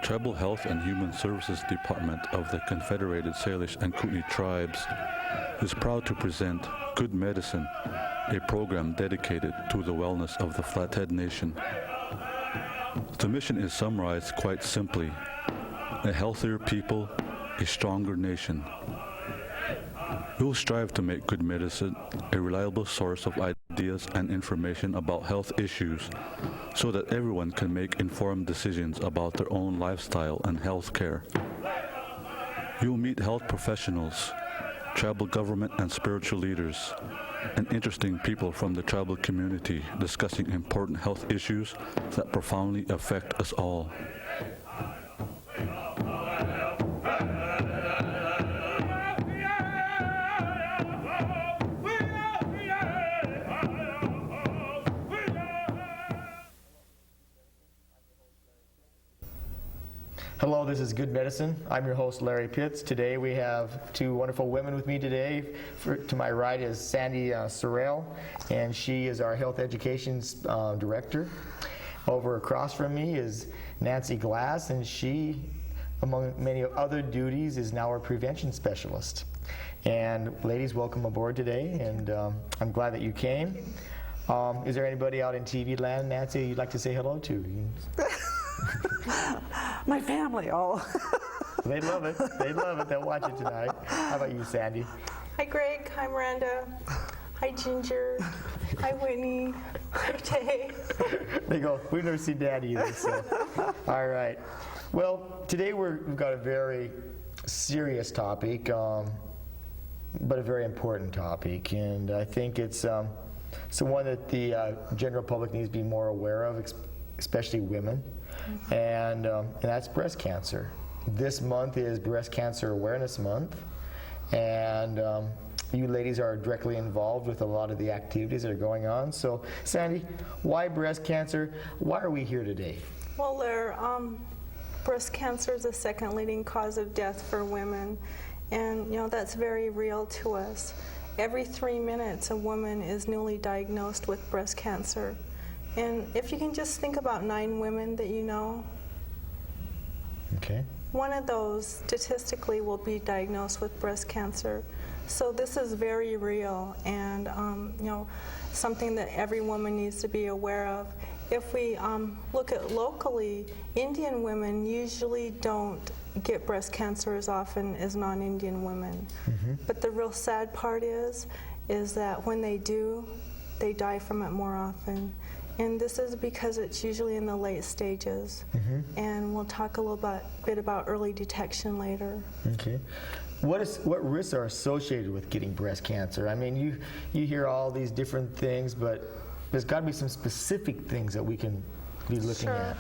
Tribal Health and Human Services Department of the Confederated Salish and Kootenai Tribes is proud to present Good Medicine, a program dedicated to the wellness of the Flathead Nation. The mission is summarized quite simply: a healthier people, a stronger nation. We will strive to make good medicine a reliable source of ideas and information about health issues so that everyone can make informed decisions about their own lifestyle and health care. You will meet health professionals, tribal government and spiritual leaders, and interesting people from the tribal community discussing important health issues that profoundly affect us all. Hello, this is Good Medicine. I'm your host, Larry Pitts. Today we have two wonderful women with me today. To my right is Sandy Sorrell, and she is our Health Education Director. Over across from me is Nancy Glass, and she, among many other duties, is now our Prevention Specialist. And ladies, welcome aboard today, and I'm glad that you came. Is there anybody out in TV land, Nancy, you'd like to say hello to? My family, oh. They love it. They love it. They'll watch it tonight. How about you, Sandy? Hi, Greg. Hi, Miranda. Hi, Ginger. Hi, Whitney. Hi, Tay. They go, we've never seen Dad either, so. All right. Well, today we've got a very serious topic, but a very important topic. And I think it's one that the general public needs to be more aware of, especially women. And that's breast cancer. This month is Breast Cancer Awareness Month, and you ladies are directly involved with a lot of the activities that are going on. So, Sandy, why breast cancer? Why are we here today? Well, breast cancer is the second leading cause of death for women, and that's very real to us. Every 3 minutes, a woman is newly diagnosed with breast cancer. And if you can just think about 9 women that you know, okay, one of those statistically will be diagnosed with breast cancer. So this is very real, and something that every woman needs to be aware of. If we look at locally, Indian women usually don't get breast cancer as often as non-Indian women. Mm-hmm. But the real sad part is that when they do, they die from it more often. And this is because it's usually in the late stages. Mm-hmm. And we'll talk a little bit about early detection later. Okay. What risks are associated with getting breast cancer? I mean, you hear all these different things, but there's got to be some specific things that we can be looking at.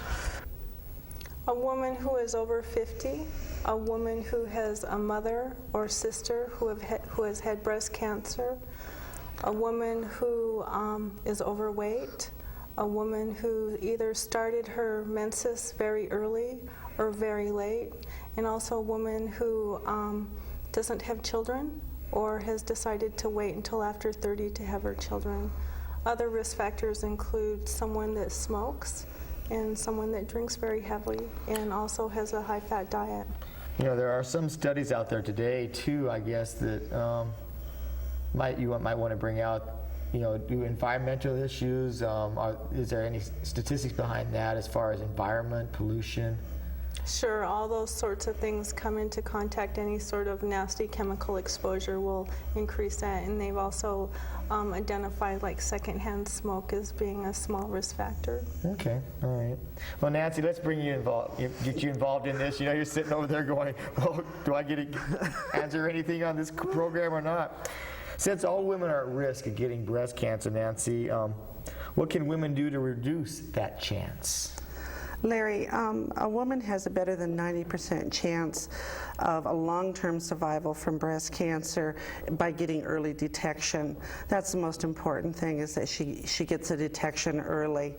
A woman who is over 50, a woman who has a mother or sister who has had breast cancer, a woman who is overweight, a woman who either started her menses very early or very late, and also a woman who doesn't have children or has decided to wait until after 30 to have her children. Other risk factors include someone that smokes and someone that drinks very heavily and also has a high-fat diet. There are some studies out there today, too, I guess, that you might want to bring out. Do environmental issues, is there any statistics behind that as far as environment, pollution? Sure, all those sorts of things come into contact. Any sort of nasty chemical exposure will increase that, and they've also identified like secondhand smoke as being a small risk factor. Okay, all right. Well, Nancy, let's bring you involved, get you involved in this. You're sitting over there going, well, do I get to answer anything on this program or not? Since all women are at risk of getting breast cancer, Nancy, what can women do to reduce that chance? Larry, a woman has a better than 90% chance of a long-term survival from breast cancer by getting early detection. That's the most important thing, is that she gets a detection early.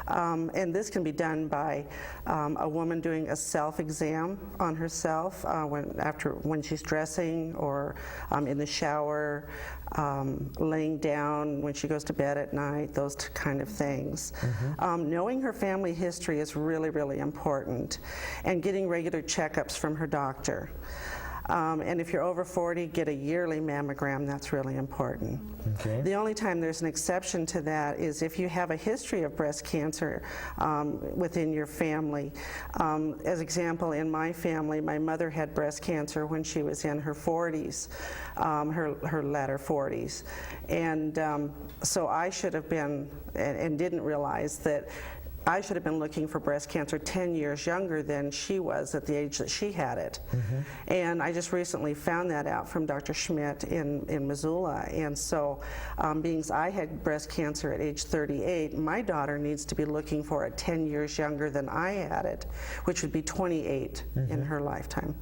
And this can be done by a woman doing a self-exam on herself when she's dressing or in the shower, laying down when she goes to bed at night, those kind of things. Knowing her family history is really, really important, and getting regular checkups from her doctor. And if you're over 40, get a yearly mammogram. That's really important. Okay. The only time there's an exception to that is if you have a history of breast cancer within your family. As example, in my family, my mother had breast cancer when she was in her 40s, her latter 40s. And so I should have been, and didn't realize that I should have been looking for breast cancer 10 years younger than she was at the age that she had it. And I just recently found that out from Dr. Schmidt in Missoula. And so, being I had breast cancer at age 38, my daughter needs to be looking for it 10 years younger than I had it, which would be 28 in her lifetime.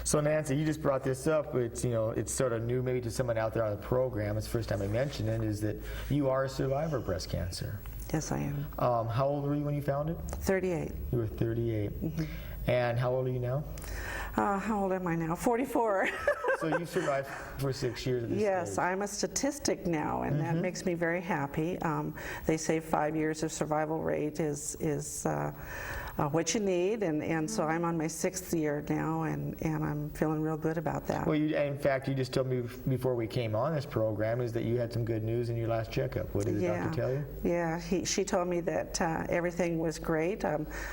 So Nancy, you just brought this up. It's, you know, it's sort of new maybe to someone out there on the program. It's the first time I mentioned it, is that you are a survivor of breast cancer. Yes, I am. How old were you when you found it? 38. You were 38. And how old are you now? How old am I now? 44. So you survived for 6 years at this Yes, stage. I'm a statistic now, and that makes me very happy. They say 5 years of survival rate is what you need, and so I'm on my 6th year now, and I'm feeling real good about that. Well, in fact, you just told me before we came on this program is that you had some good news in your last checkup. What did the doctor tell you? Yeah, she told me that everything was great.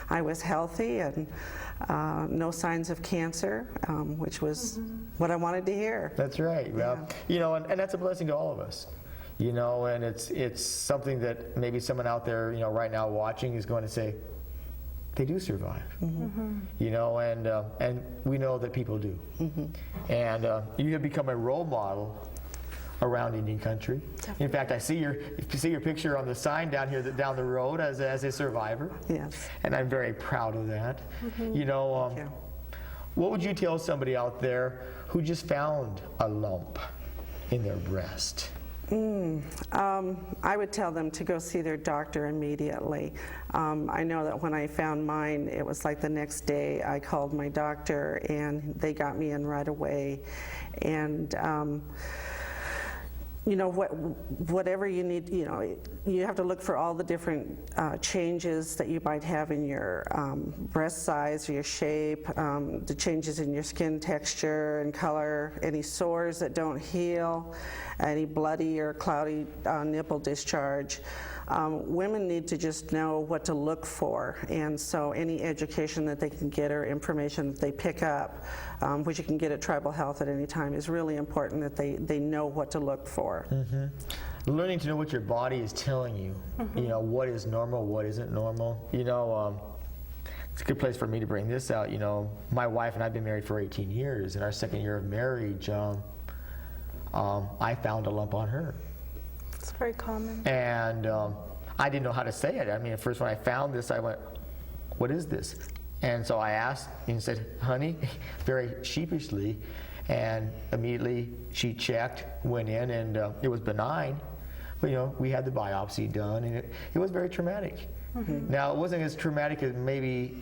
I was healthy and no signs of cancer, which was what I wanted to hear. That's right. Well, you know, and that's a blessing to all of us. You know, and it's something that maybe someone out there, you know, right now watching is going to say, they do survive. You know, and we know that people do. And you have become a role model around Indian country. Definitely. In fact, I see your picture on the sign down here, down the road, as a survivor. Yes. And I'm very proud of that. You know, Thank you. what would you tell somebody out there who just found a lump in their breast? I would tell them to go see their doctor immediately. I know that when I found mine, it was like the next day I called my doctor and they got me in right away. And you know, whatever you need, you know, you have to look for all the different changes that you might have in your breast size or your shape, the changes in your skin texture and color, any sores that don't heal, any bloody or cloudy nipple discharge. Women need to just know what to look for, and so any education that they can get or information that they pick up, which you can get at Tribal Health at any time, is really important that they know what to look for. Learning to know what your body is telling you, you know, what is normal, what isn't normal. You know, it's a good place for me to bring this out. You know, my wife and I have been married for 18 years. In our 2nd year of marriage, I found a lump on her. It's very common. And I didn't know how to say it. I mean, at first when I found this, I went, what is this? And so I asked and said, honey, very sheepishly, and immediately she checked, went in, and it was benign. But, you know, we had the biopsy done, and it was very traumatic. Now, it wasn't as traumatic as maybe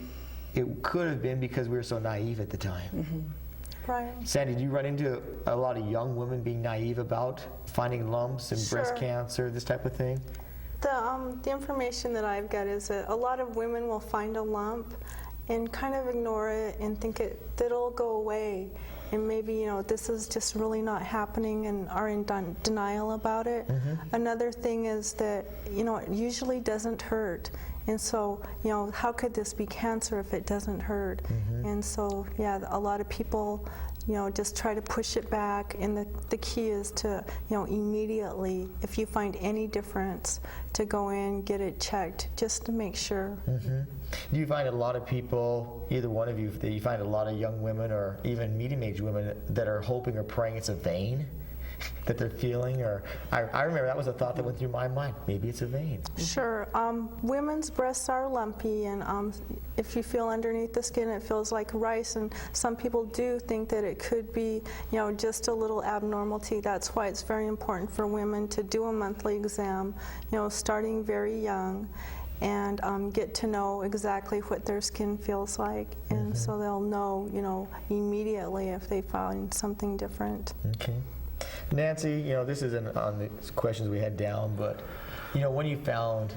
it could have been because we were so naive at the time. Right. Sandy, do you run into a lot of young women being naive about finding lumps and breast cancer, this type of thing? The information that I've got is that a lot of women will find a lump and kind of ignore it and think that it'll go away, and maybe, you know, this is just really not happening and are in denial about it. Another thing is that, you know, it usually doesn't hurt. And so, you know, how could this be cancer if it doesn't hurt? And so, yeah, a lot of people, you know, just try to push it back. And the key is to, you know, immediately, if you find any difference, to go in, get it checked, just to make sure. Do you find a lot of people, either one of you, that you find a lot of young women or even medium-aged women that are hoping or praying it's a vein that they're feeling? Or I remember that was a thought that went through my mind. Maybe it's a vein. Sure. Women's breasts are lumpy, and if you feel underneath the skin, it feels like rice. And some people do think that it could be, you know, just a little abnormality. That's why it's very important for women to do a monthly exam, you know, starting very young. and get to know exactly what their skin feels like, and so they'll know, immediately if they find something different. Okay. Nancy, this isn't on the questions we had down, but, when you found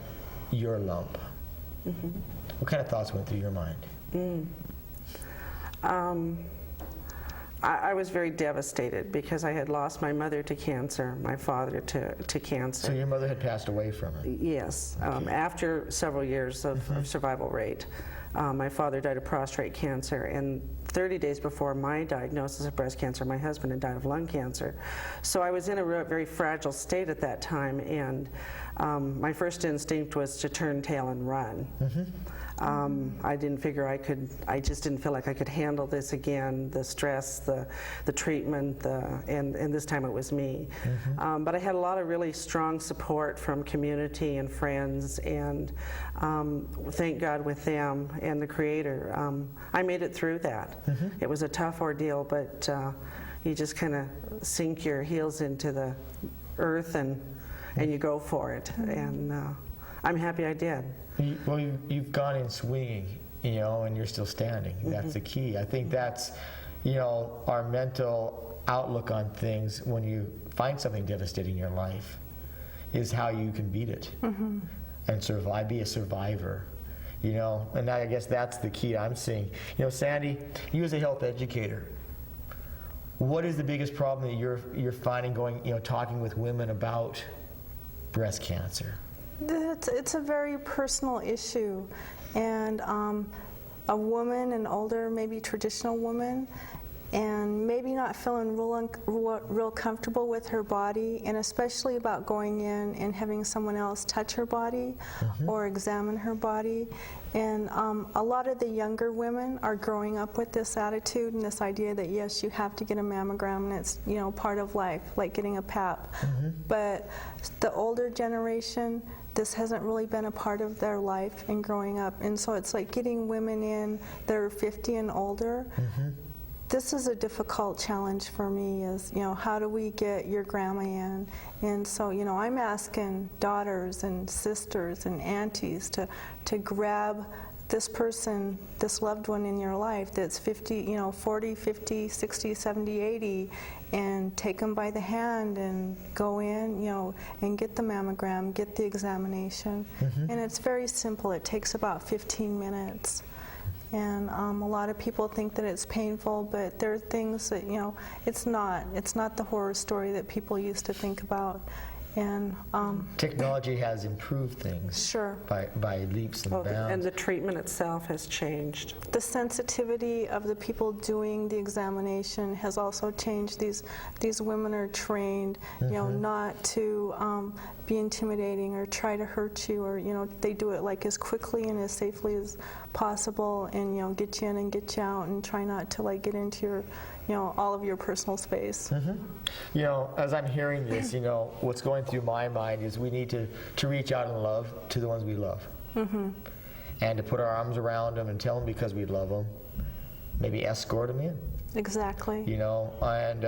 your lump, what kind of thoughts went through your mind? I was very devastated because I had lost my mother to cancer, my father to cancer. So your mother had passed away from it? Yes, after several years of survival rate. My father died of prostate cancer, and 30 days before my diagnosis of breast cancer, my husband had died of lung cancer. So I was in a very fragile state at that time, and my first instinct was to turn tail and run. I didn't figure I just didn't feel like I could handle this again, the stress, the treatment, and this time it was me. But I had a lot of really strong support from community and friends, and thank God with them and the Creator, I made it through that. It was a tough ordeal, but you just kind of sink your heels into the earth and you go for it, and I'm happy I did. Well, you've gone in swinging, and you're still standing. That's the key. I think that's, our mental outlook on things when you find something devastating in your life is how you can beat it and survive, be a survivor, and I guess that's the key I'm seeing. Sandy, you as a health educator, what is the biggest problem that you're finding going, talking with women about breast cancer? It's a very personal issue, and a woman, an older, maybe traditional woman, and maybe not feeling real comfortable with her body, and especially about going in and having someone else touch her body or examine her body. And a lot of the younger women are growing up with this attitude and this idea that yes, you have to get a mammogram and it's part of life, like getting a pap. But the older generation, this hasn't really been a part of their life in growing up, and so it's like getting women in that are 50 and older. This is a difficult challenge for me, is how do we get your grandma in? And so I'm asking daughters and sisters and aunties to grab this person, this loved one in your life that's 50, 40, 50, 60, 70, 80, and take them by the hand and go in, and get the mammogram, get the examination. And it's very simple. It takes about 15 minutes. And a lot of people think that it's painful, but there are things that, it's not the horror story that people used to think about. And technology has improved things. Sure. By leaps and bounds. And the treatment itself has changed. The sensitivity of the people doing the examination has also changed. These women are trained, not to be intimidating or try to hurt you, or they do it like as quickly and as safely as possible, and get you in and get you out, and try not to get into your all of your personal space. As I'm hearing this, what's going through my mind is we need to reach out and love to the ones we love. And to put our arms around them and tell them because we love them, maybe escort them in. Exactly. And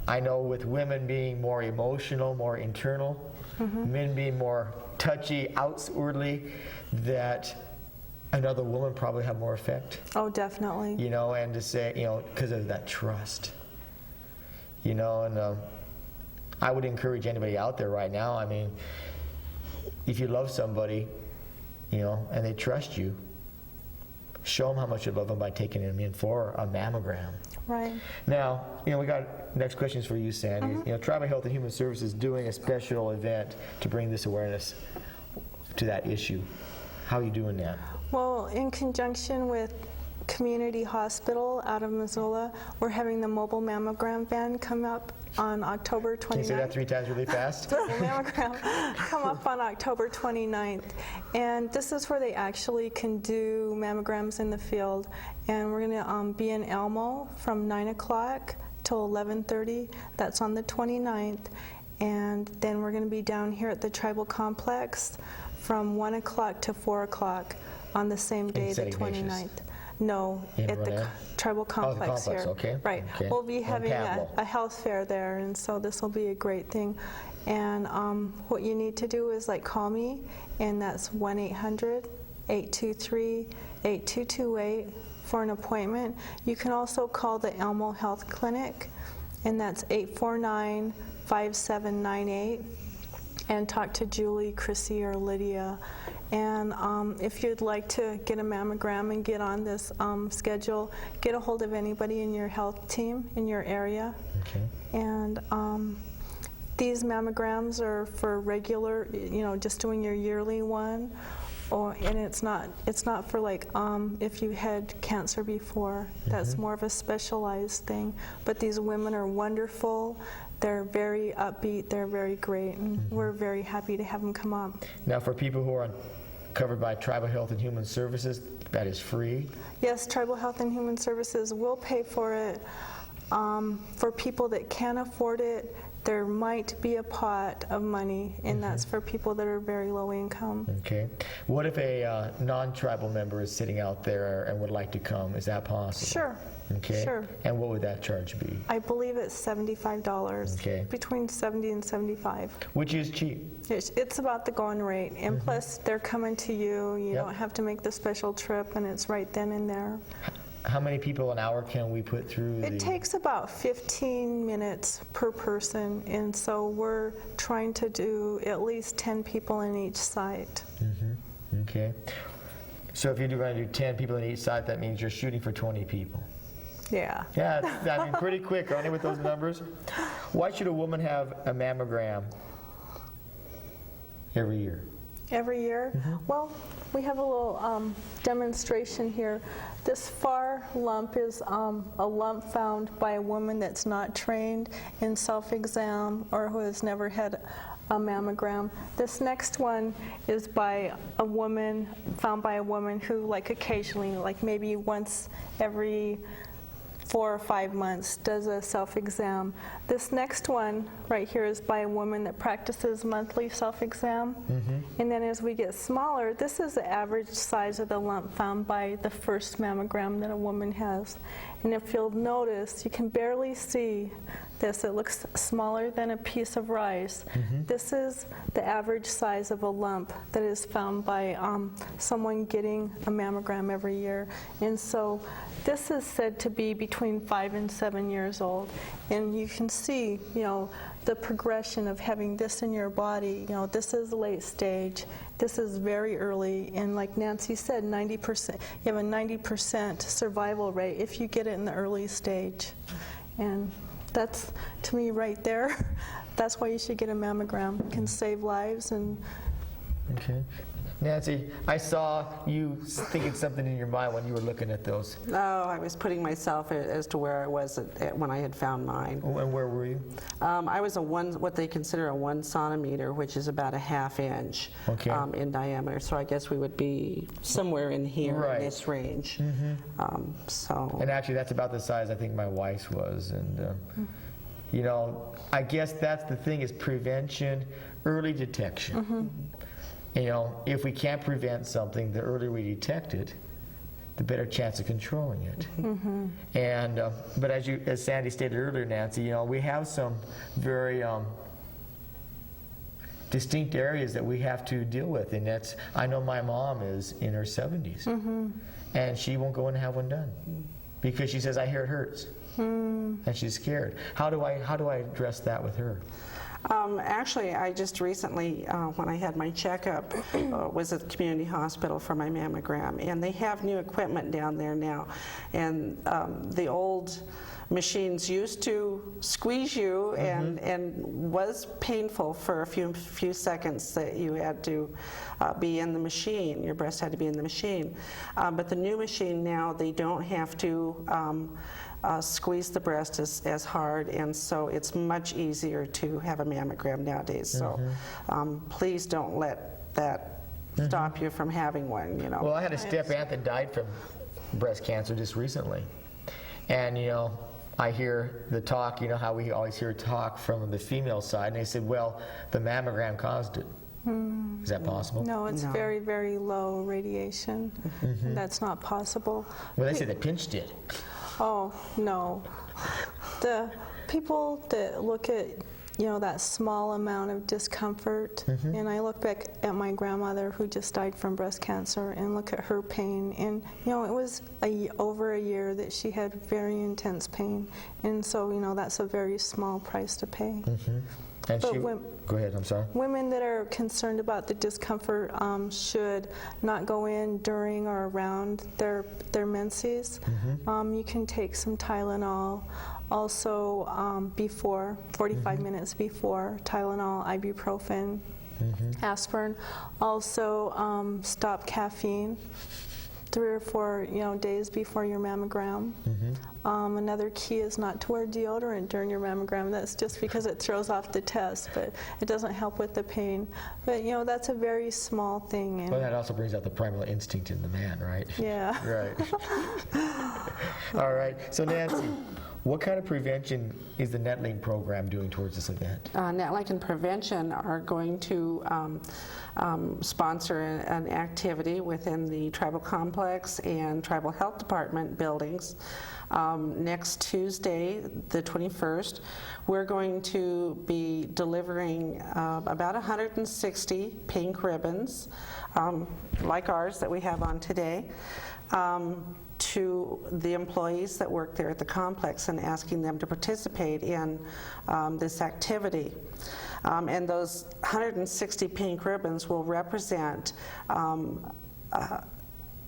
I know with women being more emotional, more internal, men being more touchy outwardly, that another woman probably have more effect. Oh, definitely. And to say, because of that trust. And I would encourage anybody out there right now, I mean, if you love somebody, and they trust you, show them how much you love them by taking them in for a mammogram. Right. Now, we got next questions for you, Sandy. Tribal Health and Human Services is doing a special event to bring this awareness to that issue. How are you doing that? Well, in conjunction with Community Hospital out of Missoula, we're having the mobile mammogram van come up on October 29th. Can you say that 3 times really fast? Mammogram come up on October 29th. And this is where they actually can do mammograms in the field. And we're going to be in Elmo from 9 o'clock till 11:30. That's on the 29th. And then we're going to be down here at the Tribal Complex from 1 o'clock to 4 o'clock on the same day, the 29th. No, at the Tribal Complex, complex here. Okay. Right. Okay. We'll be having a health fair there, and so this will be a great thing. And what you need to do is call me, and that's 1-800-823-8228 for an appointment. You can also call the Elmo Health Clinic, and that's 849-5798, and talk to Julie, Chrissy, or Lydia. And if you'd like to get a mammogram and get on this schedule, get a hold of anybody in your health team in your area. Okay. And these mammograms are for regular, just doing your yearly one, and it's not for if you had cancer before. That's more of a specialized thing. But these women are wonderful. They're very upbeat. They're very great, and we're very happy to have them come up. Now, for people who are covered by Tribal Health and Human Services, that is free? Yes, Tribal Health and Human Services will pay for it. For people that can't afford it, there might be a pot of money, and that's for people that are very low income. Okay. What if a non-tribal member is sitting out there and would like to come? Is that possible? Sure. Okay. Sure. And what would that charge be? I believe it's $75. Okay. Between $70 and $75. Which is cheap. It's about the going rate, and plus they're coming to you. You Yep. don't have to make the special trip, and it's right then and there. How many people an hour can we put through? It takes about 15 minutes per person, and so we're trying to do at least 10 people in each site. Okay. So if you're going to do 10 people in each site, that means you're shooting for 20 people. Yeah. Yeah, I mean, pretty quick, aren't you, with those numbers? Why should a woman have a mammogram every year? Every year? Well, we have a little demonstration here. This far lump is a lump found by a woman that's not trained in self-exam or who has never had a mammogram. This next one is by a woman, found by a woman who occasionally, maybe once every 4 or 5 months, does a self-exam. This next one right here is by a woman that practices monthly self-exam. And then as we get smaller, this is the average size of the lump found by the first mammogram that a woman has. And if you'll notice, you can barely see this. It looks smaller than a piece of rice. This is the average size of a lump that is found by someone getting a mammogram every year. And so this is said to be between 5 and 7 years old. And you can see, the progression of having this in your body. This is late stage. This is very early. And like Nancy said, 90%, you have a 90% survival rate if you get it in the early stage. And that's, to me, right there, that's why you should get a mammogram. It can save lives. And Okay. Nancy, I saw you thinking something in your mind when you were looking at those. Oh, I was putting myself as to where I was when I had found mine. Oh, and where were you? I was what they consider a 1 centimeter, which is about a ½ inch in diameter. So I guess we would be somewhere in here, Right. in this range. And actually, that's about the size I think my wife's was. And I guess that's the thing, is prevention, early detection. If we can't prevent something, the earlier we detect it, the better chance of controlling it. And but as Sandy stated earlier, Nancy, we have some very distinct areas that we have to deal with, and that's, I know my mom is in her 70s, and she won't go and have one done because she says, I hear it hurts, and she's scared. How do I address that with her? Actually, I just recently, when I had my checkup, was at the community hospital for my mammogram, and they have new equipment down there now. And the old machines used to squeeze you and was painful for a few seconds that you had to be in the machine. Your breast had to be in the machine. But the new machine now, they don't have to squeeze the breast as hard, and so it's much easier to have a mammogram nowadays. So please don't let that stop you from having one. Well, I had a step-aunt that died from breast cancer just recently, and I hear the talk, how we always hear talk from the female side, and they said, well, the mammogram caused it. Is that possible? no, it's very, very low radiation. That's not possible. Well, they said they pinched it. Oh, no. The people that look at you know, that small amount of discomfort. And I look back at my grandmother who just died from breast cancer and look at her pain. And, you know, it was over a year that she had very intense pain. And so, you know, that's a very small price to pay. And But go ahead, I'm sorry. Women that are concerned about the discomfort should not go in during or around their menses. You can take some Tylenol. Also, before, 45 minutes before, Tylenol, ibuprofen, aspirin. Also, stop caffeine 3 or 4, you know, days before your mammogram. Another key is not to wear deodorant during your mammogram. That's just because it throws off the test, but it doesn't help with the pain. But, you know, that's a very small thing. And Well, that also brings out the primal instinct in the man, right? yeah. Right. All right. So, Nancy, what kind of prevention is the NetLink program doing towards this event? NetLink and Prevention are going to sponsor an activity within the Tribal Complex and Tribal Health Department buildings. Next Tuesday, the 21st, we're going to be delivering about 160 pink ribbons, like ours that we have on today, to the employees that work there at the complex and asking them to participate in this activity. And those 160 pink ribbons will represent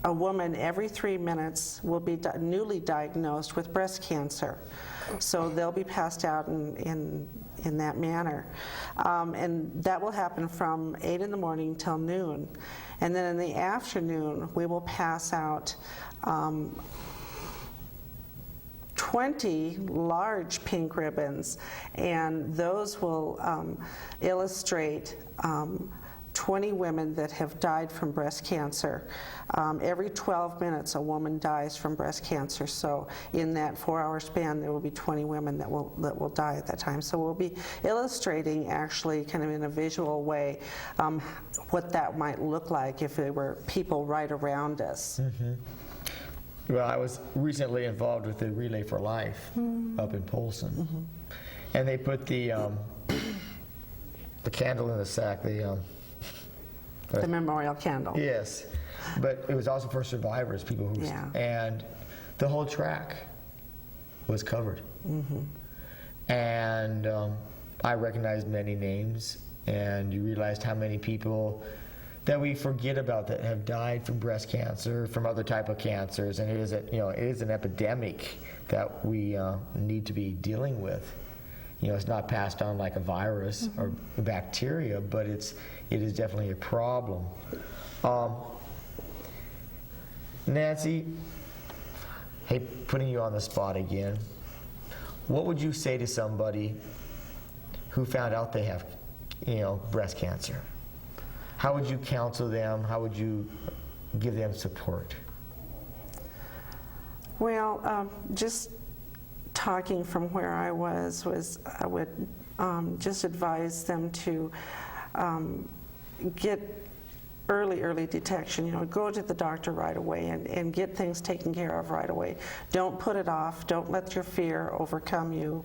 a woman every 3 minutes will be newly diagnosed with breast cancer. So they'll be passed out in that manner. And that will happen from 8 in the morning till noon. And then in the afternoon, we will pass out 20 large pink ribbons, and those will illustrate 20 women that have died from breast cancer. Every 12 minutes a woman dies from breast cancer, so in that 4-hour span there will be 20 women that will die at that time. So we'll be illustrating, actually kind of in a visual way, what that might look like if there were people right around us. Well, I was recently involved with the Relay for Life up in Polson, and they put the candle in the sack. The memorial candle. Yes, but it was also for survivors, people who, and the whole track was covered. And I recognized many names, and you realized how many people that we forget about that have died from breast cancer, from other type of cancers, and it is an epidemic that we need to be dealing with. You know, it's not passed on like a virus or bacteria, but it is definitely a problem. Nancy, hey, putting you on the spot again, what would you say to somebody who found out they have, breast cancer? How would you counsel them? How would you give them support? Well, just talking from where I was I would just advise them to get early detection. Go to the doctor right away and get things taken care of right away. Don't put it off. Don't let your fear overcome you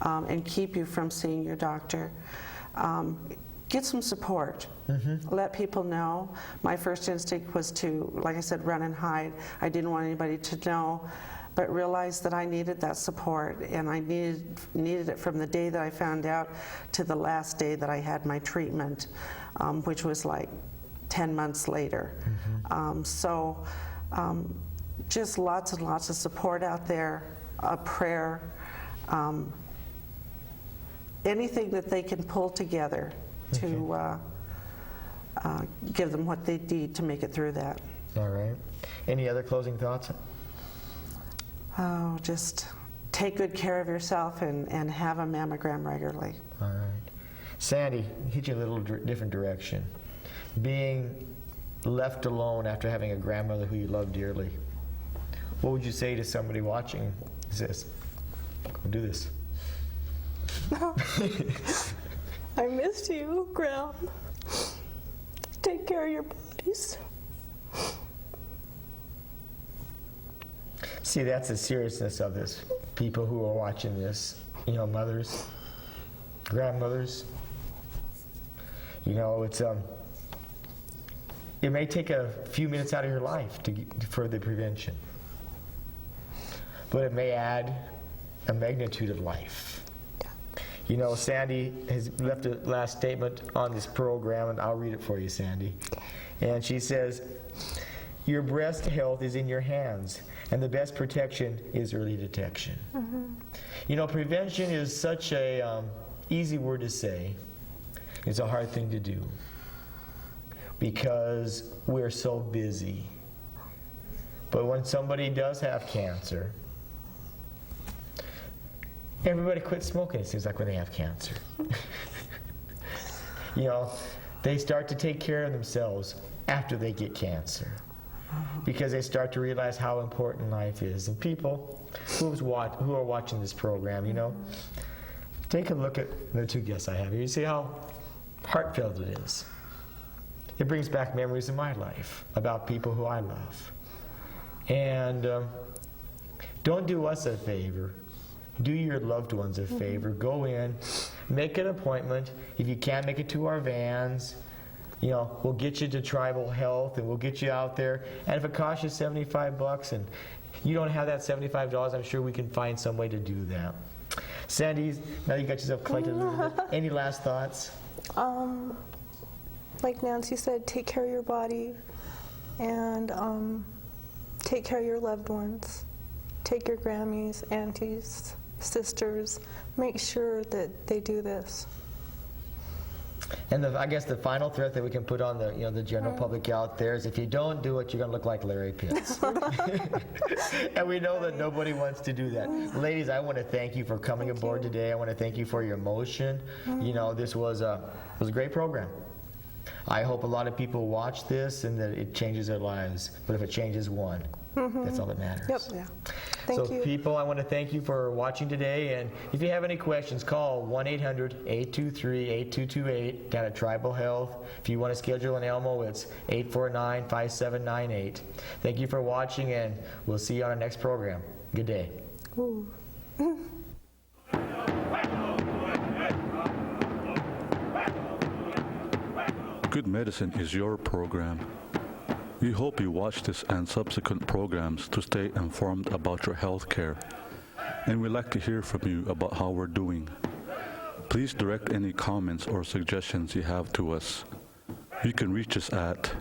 and keep you from seeing your doctor. Get some support. Let people know. My first instinct was to, like I said, run and hide. I didn't want anybody to know, but realized that I needed that support, and I needed it from the day that I found out to the last day that I had my treatment, which was like 10 months later. Just lots and lots of support out there, a prayer, anything that they can pull together to give them what they need to make it through that. All right. Any other closing thoughts? Oh, just take good care of yourself and have a mammogram regularly. All right. Sandy, hit you a little different direction. Being left alone after having a grandmother who you love dearly, what would you say to somebody watching this? Go do this. I missed you, Graham. Take care of your bodies. See, that's the seriousness of this. People who are watching this, mothers, grandmothers. You know, it may take a few minutes out of your life for the prevention, but it may add a magnitude of life. You know, Sandy has left a last statement on this program, and I'll read it for you, Sandy. And she says, your breast health is in your hands, and the best protection is early detection. Mm-hmm. You know, prevention is such a easy word to say. It's a hard thing to do because we're so busy. But when somebody does have cancer, everybody quits smoking, it seems like, when they have cancer. You know, they start to take care of themselves after they get cancer because they start to realize how important life is. And people who are watching this program, you know, take a look at the two guests I have here. You see how heartfelt it is. It brings back memories of my life about people who I love. And don't do us a favor. Do your loved ones a favor. Go in, make an appointment. If you can't make it to our vans, you know, we'll get you to Tribal Health and we'll get you out there. And if it costs you $75 and you don't have that $75, I'm sure we can find some way to do that. Sandy, now you got yourself collected a little bit. Any last thoughts? Like Nancy said, take care of your body and take care of your loved ones. Take your Grammys, aunties, sisters. Make sure that they do this. And I guess the final threat that we can put on the general public out there is if you don't do it, you're going to look like Larry Pitts. And we know that nobody wants to do that. Ladies, I want to thank you for coming aboard today. I want to thank you for your emotion. You know, this was a great program. I hope a lot of people watch this and that it changes their lives. But if it changes one, that's all that matters. Yep. Yeah. Thank you. People, I want to thank you for watching today. And if you have any questions, call 1-800-823-8228 down at Tribal Health. If you want to schedule an Elmo, it's 849-5798. Thank you for watching, and we'll see you on our next program. Good day. Ooh. Good Medicine is your program. We hope you watch this and subsequent programs to stay informed about your health care. And we'd like to hear from you about how we're doing. Please direct any comments or suggestions you have to us. You can reach us at